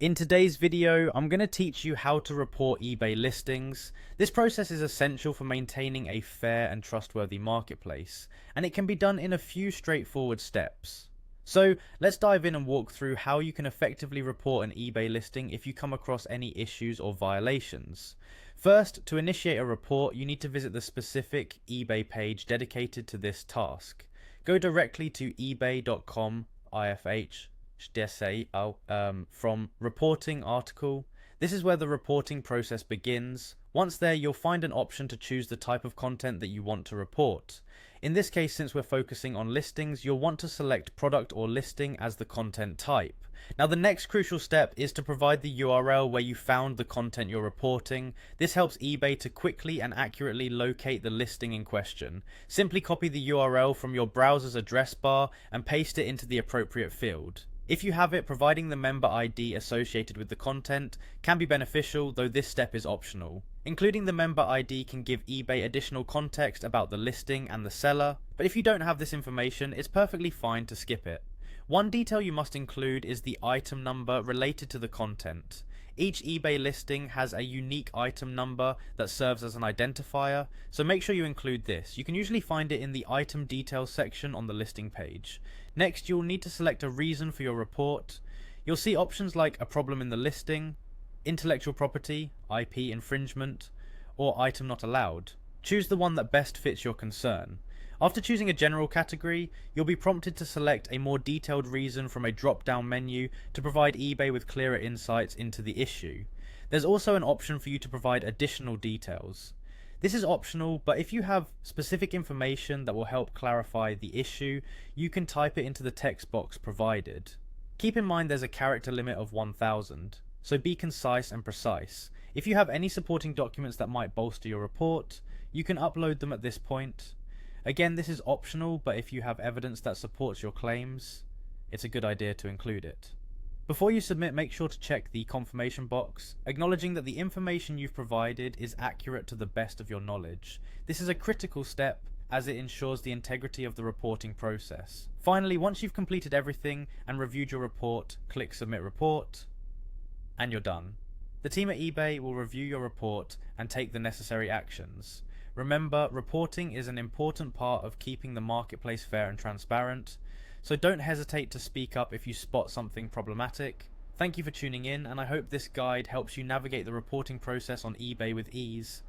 In today's video, I'm going to teach you how to report eBay listings. This process is essential for maintaining a fair and trustworthy marketplace, and it can be done in a few straightforward steps. So let's dive in and walk through how you can effectively report an eBay listing if you come across any issues or violations. First, to initiate a report, you need to visit the specific eBay page dedicated to this task. Go directly to ebay.com ifh from reporting article. This is where the reporting process begins. Once there, you'll find an option to choose the type of content that you want to report. In this case, since we're focusing on listings, you'll want to select product or listing as the content type. Now, the next crucial step is to provide the URL where you found the content you're reporting. This helps eBay to quickly and accurately locate the listing in question. Simply copy the URL from your browser's address bar and paste it into the appropriate field. If you have it, providing the member ID associated with the content can be beneficial, though this step is optional. Including the member ID can give eBay additional context about the listing and the seller, but if you don't have this information, it's perfectly fine to skip it. One detail you must include is the item number related to the content. Each eBay listing has a unique item number that serves as an identifier, so make sure you include this. You can usually find it in the item details section on the listing page. Next, you'll need to select a reason for your report. You'll see options like a problem in the listing, intellectual property, IP infringement, or item not allowed. Choose the one that best fits your concern. After choosing a general category, you'll be prompted to select a more detailed reason from a drop-down menu to provide eBay with clearer insights into the issue. There's also an option for you to provide additional details. This is optional, but if you have specific information that will help clarify the issue, you can type it into the text box provided. Keep in mind there's a character limit of 1000, so be concise and precise. If you have any supporting documents that might bolster your report, you can upload them at this point. Again, this is optional, but if you have evidence that supports your claims, it's a good idea to include it. Before you submit, make sure to check the confirmation box, acknowledging that the information you've provided is accurate to the best of your knowledge. This is a critical step as it ensures the integrity of the reporting process. Finally, once you've completed everything and reviewed your report, click Submit Report, and you're done. The team at eBay will review your report and take the necessary actions. Remember, reporting is an important part of keeping the marketplace fair and transparent, so don't hesitate to speak up if you spot something problematic. Thank you for tuning in, and I hope this guide helps you navigate the reporting process on eBay with ease.